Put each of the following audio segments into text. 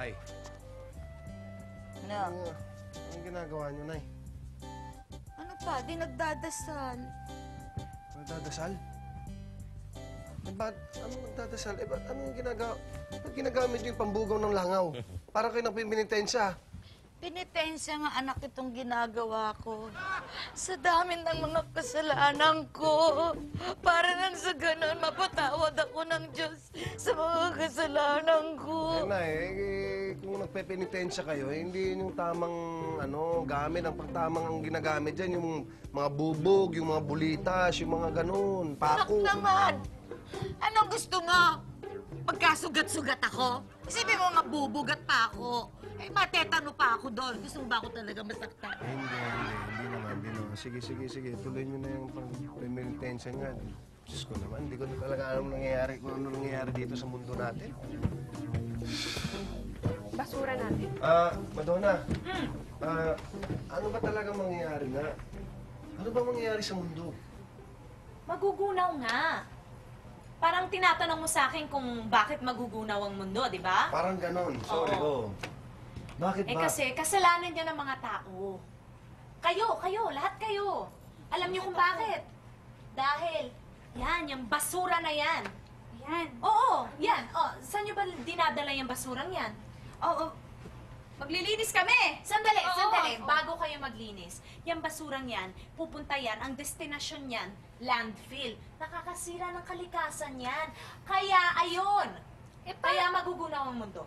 Nay. Ano? Anong ginagawa niyo, Nay? Ano pa? Di nagdadasal. Nagdadasal? Eh, ba't? Anong nagdadasal? Eh, ba't anong ginagawa? Ba't ginagamit niyo yung pambugaw ng langaw? Para kayo ng pinitensya. Pinitensya nga anak itong ginagawa ko. Sa dami ng mga kasalanan ko. Para nang sa ganun, mapatawad ako ng Diyos sa mga kasalanan ko. Eh, Nay, kung nagpepenitensya kayo, hindi yun yung tamang, gamit. Ang pagtamang ang ginagamit dyan, yung mga bubog, yung mga bulitas, yung mga ganun, Anak pako. naman! Anong gusto mo? Pagkasugat-sugat ako? Isipin mo nga bubugat pa ako. Eh, matetano pa ako doon. Gusto mo ba ako talaga masaktan? Hindi naman. Sige. Tuloy nyo na yung pag-penitensya nga. Diyos ko naman, hindi ko na talaga alam kung ano nangyayari dito sa mundo natin. Basura natin. Madonna. Ano ba talaga mangyayari nga? Ano ba mangyayari sa mundo? Magugunaw nga. Parang tinatanong mo sa akin kung bakit magugunaw ang mundo, di ba? Parang ganon. Sorry ko. Bakit ba? Kasi kasalanan niya ng mga tao. Kayo, lahat kayo. Alam niyo kung bakit? Dahil, yung basura na yan. Yan. Oo, yan. Oh, saan niyo ba dinadala yung basurang yan? Oo. Maglilinis kami! Sandali. Bago kayo maglinis, yung basurang yan, pupunta yan, ang destinasyon yan, landfill. Nakakasira ng kalikasan yan. Kaya, ayun. Kaya magugunaw ang mundo.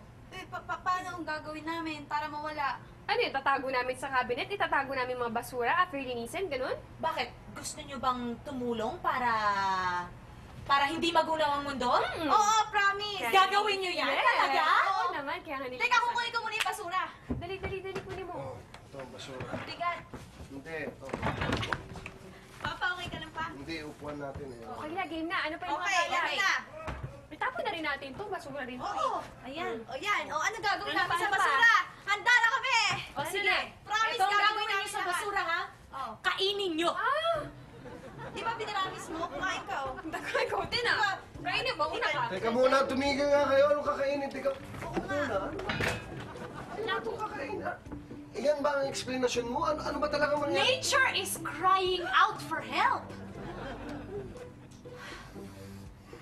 Paano ang gagawin namin para mawala? Ano yun, tatago namin sa cabinet? Itatago namin mga basura after linisin, ganun? Bakit? Gusto niyo bang tumulong para hindi magunaw ang mundo? Oo, promise! Gagawin niyo yan? Talaga? Oo naman, kaya nga nilipas. Teka, kukunin ko muna yung basura. Dali, kunin mo. Ito ang basura. Bigat. Hindi, ito. Papa, okay ka lang pa? Hindi, upuan natin eh. Okay na, game na. Ano pa yung Okay, mga okay na. Itapon na rin natin to, basura rin to. Oo. Ayan. O yan, o ano gagawin Ano namin pa, sa ano pa? basura? Handa na kami! O sige. Promise, Ito ang gagawin gagawin niyo namin sa lahat. basura, ha? Oh. Kainin niyo. Di ba pinaramis mo? Kumain ka, oh. Ang dagay ko din ah. Kainin mo, una ka. Teka muna, tumigil nga kayo. Anong kakainin? Teka, Madonna, ano itong kakainin? Iyan ba ang explanation mo? Ano ba talaga mangyayari? Nature is crying out for help.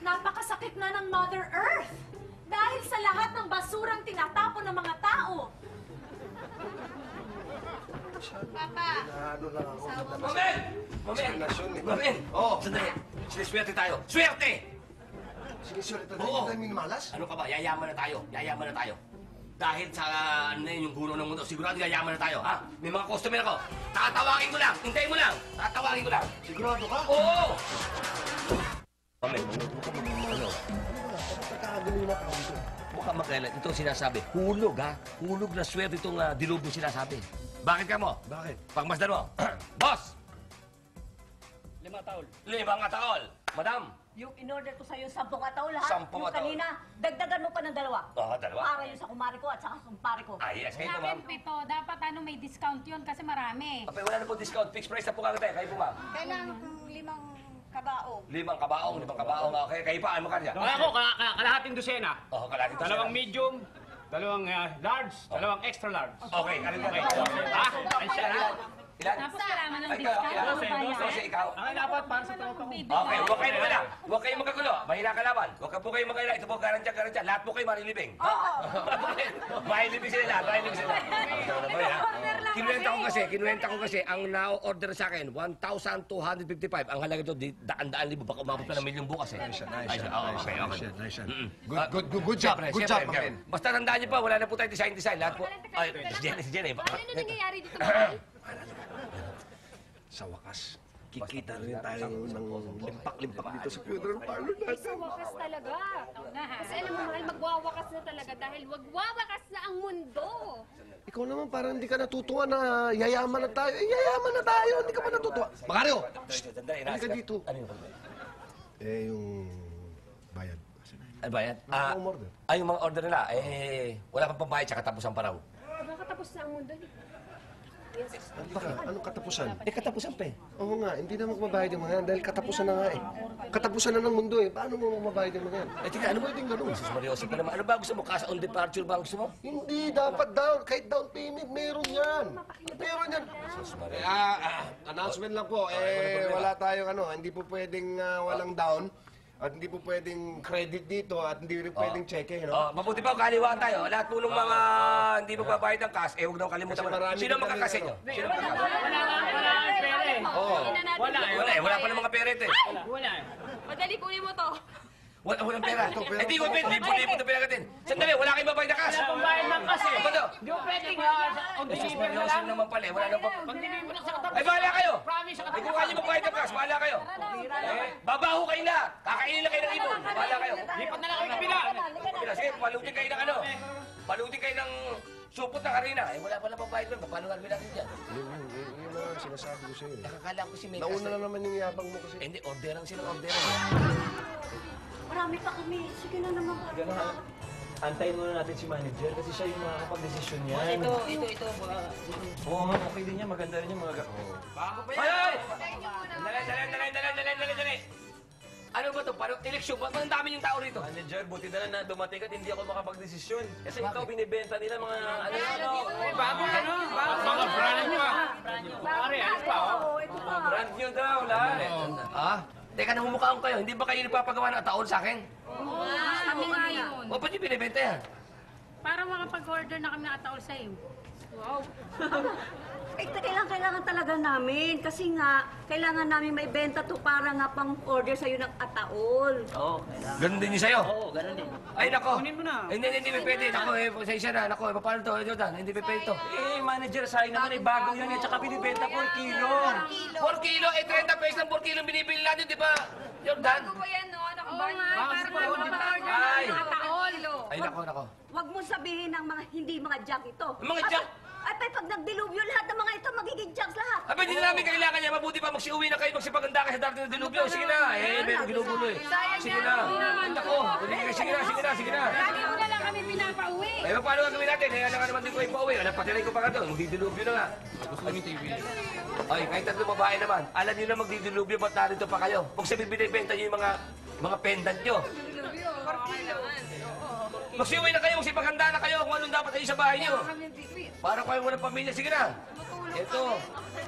Napakasakit na ng Mother Earth dahil sa lahat ng basurang tinatapon ng mga tao. Papa! Ano lang ako. Moment! Explanation, di ba? Moment! Oo. Sandali. Siniswerte tayo. Swerte! Sige, sorry. Hindi Oo. tayo minimalas? Ano ka ba? Yayaman na tayo. Dahil sa ano na yun, yung guro ng mundo, sigurado yayaman na tayo, ha? May mga customer ako. Tatawagin ko lang. Hintayin mo lang. Tatawagin ko lang. Sigurado ka? Oo! Moment. Ano? Pagkakagulo na tayo dito. Mukhang makailan. Ito ang sinasabi. Hulog, ha? Hulog na swerte itong dilubyo sinasabi. Bakit ka mo? Bakit? Pagmasdan mo. Boss! 5 taon. 5 taon. Madam! Yung in-order ko sa'yo, 10 kataon lahat. 10 Yung kataon. kanina, dagdagan mo pa ng 2. Dalawa? Para yun sa kumari ko at saka sa kumpare ko. Ah, yes. Kayo po, Sa ma'am. akin, 7. Dapat may discount yun kasi marami. Apay, wala na po discount. Fixed price na po kagad. Kayo po, ma'am. Kailangan kong 5 kabaong. 5 kabaong. Okay, kayo pa. Ano ka niya? Ako, kalahating dosena. Oo, kalahati to Dalawang siya. medium, dalawang large, dalawang extra large. Okay, kalahati. Okay. Ay siya na. Ilan? Tapos kailangan ng Ay, discount. ilan? Babayaran. Kasi ikaw. Ang dapat para sa tropa ko. Okay, huwag kayo magala. Huwag kayong magkagulo. Mahina kalaban. Huwag ka po kayo magala. Ito po, garantya. Lahat po kayo marilibing. Oo. Marilibing sila lahat. Marilibing sila. Kinuwenta ko kasi, ang na-order sa akin, 1,255. Ang halaga ito, daan-daan libo. Baka umabot pa ng milyon bukas eh. Nice yan. Nice yan. Good job. Good job, Mamin. Basta tandaan niyo pa, wala na po tayo design. Lahat po. Ay, si Jenny. Ano na nangyayari dito, Mami? Sa wakas, kikita rin tayo ng limpak-limpak dito sa funeral parlor Ay, natin. sa wakas talaga. Kasi alam mo, mahal, magwawakas na talaga dahil wagwawakas na ang mundo. Ikaw naman parang hindi ka natutuwa na yayaman na tayo. Yayaman na tayo, hindi ka pa natutuwa. Macario! Hindi ka dito. Ano yung Yung bayad. Ano ba yan? Ano ang order? Yung mga order nila, wala pang pambayad, tsaka tapos ang paraw. Nakatapos na ang mundo. Halika, anong katapusan? Katapusan pa eh. Oo nga, hindi na magbabayad yung mga yan dahil katapusan na nga eh. Katapusan na ng mundo eh. Paano mo magbabayad yung mga yan? Tika, ano ba yung ganun? Jesus Marioso pa naman. Ano ba gusto mo? Cash on departure ba ang gusto mo? Hindi, dapat down. Kahit down payment, meron yan. Meron yan. Announcement lang po. Wala tayong hindi po pwedeng walang down. At hindi po pwedeng credit dito at hindi rin pwedeng cheque, no? Mabuti pa, kaliwaan tayo. Lahat po ng mga hindi magbabayad ng cash, huwag daw kalimutan Kasi mo. marami Sino din magkakasya kami, nyo? Sino magkakasya? Wala ang pera eh. Wala pa ng mga pera ito eh. Wala eh. Madali, kunin mo to. Walang pera. Hindi ko pwede, libo-libo ito pera natin. Sandali, wala kayong babayad na cash. Pambayad ng kasi. Ano ba ito? Hindi ko pwedeng on Jesus deliver na Marioso lang. naman pala, wala nang Pag-deliver lang sa katabi. Ay, bahala kayo! Promise sa Ay, katabi. kung kaya magbayad ng cash, bahala kayo. Babaho kayo lahat. Kakainin lang kayo ng ibon. Bahala kayo. Lipat na lang kayo kabila. Sige, palutin kayo ng palutin kayo ng supot na karina. Wala pala babayad doon. Paano gagawin natin dyan? Yun na sinasabi ko sa'yo. Nakakala ko si May Nauna lang naman yung yabang mo kasi. Hindi, orderan sila, orderan. Marami pa kami. Sige na naman. Antayin muna natin si manager kasi siya yung makakapag-desisyon niyan. Ito. Oo nga, okay din yan. Maganda rin yung mga... Bago pa yan! Ay! Dali! Ano ba ito? Parang eleksyon. Ba't ang dami yung tao rito? Manager, buti na lang na dumating at hindi ako makapag-desisyon. Kasi ikaw binibenta nila mga ano. Bago ka no? Mga brand nyo ah. Pare, ayos pa oh. Brand new daw, lahat. Ah? Teka, namumukhaan kayo. Hindi ba kayo nagpapagawa ng taon sa akin? Kami nga yun. O, ba't yung binibenta yan? Para makapag-order na kami ng ataol sa'yo. Wow. Kailangan talaga namin. Kasi nga, kailangan namin may benta to para nga pang order sa'yo ng ataol. Oo, kailangan. Ganun din yung sa'yo? Oo, ganun din. Ay, nako. Kunin mo na. Hindi pwede. Nako, pasensya na. Nako, paano to, Jordan? Hindi pwede to. Manager, sayang naman eh, bago yan eh. Tsaka binibenta 4 kilo. 4 kilo, 30 pesos ng 4 kilo binibili natin, di ba? Jordan? Ano ba yan, no? Oo nga, para makapag-order Ay. ng ataol. Ay, nako. Huwag mo sabihin ng mga hindi mga junk ito. Mga junk? Ay, pag nagdilubyo, lahat ng mga ito magiging junks lahat. Abay, hindi na namin kailangan niya. Mabuti pa magsiuwi na kayo, magsipaganda ka sa darating ng dilubyo. Sige na. Meron ginugulo eh. Sige na. Nako. Sige na. Lagi mo na lang kami pinapauwi. Ay, paano gagawin natin? Kaya na nga naman din ko ipauwi. Alam, patiray ko pa ka doon. Magdidilubyo na nga. Gusto mo yung TV. Ay, kahit tatlong babae naman. Alam niyo na magdidilubyo, ba't narito pa kayo? Huwag sabihin binibenta niyo yung mga pendant niyo. Magsiuwi na kayo, magsipaganda na kayo kung anong dapat kayo sa bahay niyo. Para kayo walang pamilya. Sige na. Ito.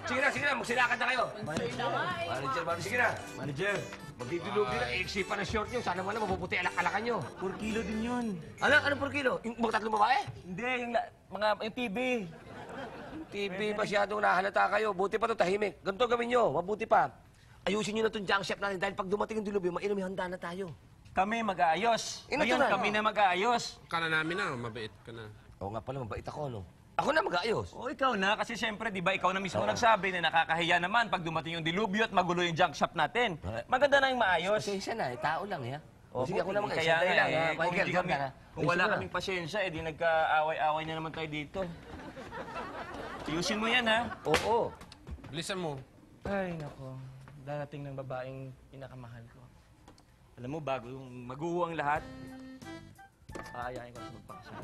Sige na. Magsilakad na kayo. Manager, sige na. Manager, Magdidilubyo na. Iksi pa na short niyo. Sana naman mapuputi alak-alakan niyo. 4 kilo din yun. Ano 4 kilo? Yung mga tatlong babae? Hindi, yung TV. TV, masyadong nahalata kayo. Buti pa ito, tahimik. Ganito gawin nyo, mabuti pa. Ayusin nyo na itong junk shop natin dahil pag dumating yung dilubyo, mainom yung handa na tayo. Kami mag-aayos. Ino Ngayon, to na. kami na mag-aayos. Kala namin na, mabait ka na. Oo nga pala, mabait ako, no? Ako na mag-aayos. O ikaw na, kasi siyempre, di ba, ikaw na mismo nagsabi na nakakahiya naman pag dumating yung dilubyo at magulo yung junk shop natin. Maganda na yung maayos. Pasensya na, tao lang, eh. O, Sige, ako na mag-aayos. Kaya Sandali nga, lang, eh, ha? kung, Michael, hindi diyan kami, ka na. kung Ayusin wala mo na. kaming pasyensya, eh di nagkaaway-away na naman tayo dito. Ayusin mo yan, ha? Oo. Bilisan mo. Ay, nako. Darating ng babaeng pinakamahal ko. Alam mo, bago yung maguho ang lahat, aayain ko sa magpakasal.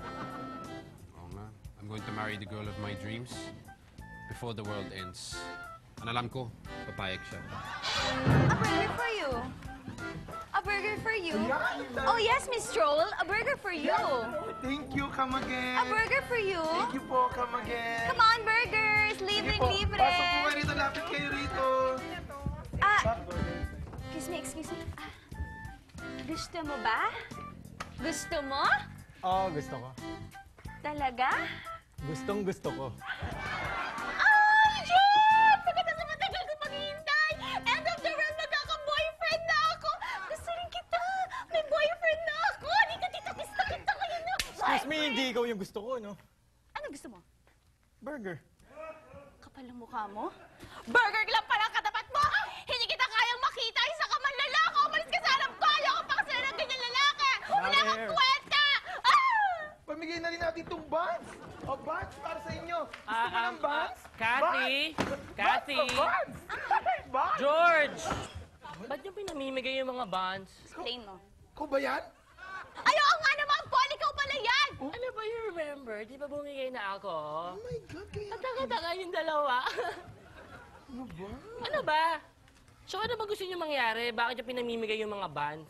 Oo nga. I'm going to marry the girl of my dreams before the world ends. Ang alam ko, papayag siya. A burger for you. A burger for you. Oh, yes, Miss Stroll. A burger for you. Thank you, come again. A burger for you. Thank you po, come again. Come on, burgers. Libreng libre. Pasok po kayo rito, lapit kayo rito. Excuse me. Gusto mo ba? Gusto mo? Oo, gusto ko. Talaga? Gustong gusto ko. Ay, Jeff! Pagkata sa matagal ko paghihintay! End of the world, magkaka-boyfriend na ako! Gusto rin kita! May boyfriend na ako! Hindi ka tita, pista kita kayo na! Excuse me, hindi ikaw yung gusto ko, no? Ano gusto mo? Burger. Kapal ang mukha mo? Burger lang pala ang katapat mo! Hindi kita kayang makita! Isa ka man lalaki! Umalis ka sa harap ko! Ayoko pa kasi ng ganyan lalaki! Wala kang Mare. kwenta! Ah! Pamigay na rin natin itong buns. O, buns para sa inyo. Gusto mo ng buns? Kathy! Kathy! Buns! Buns! George! Ba't yung pinamimigay yung mga buns? Explain mo. Ko ba yan? Ayoko nga naman, Paul! Ikaw pa pala yan! Ano ba you remember? Di ba bumigay na ako? Oh my God, kaya... Tatanga-tanga yung dalawa. Ano ba? Ano ba? So ano ba gusto niyo mangyari? Bakit niyo pinamimigay yung mga bands?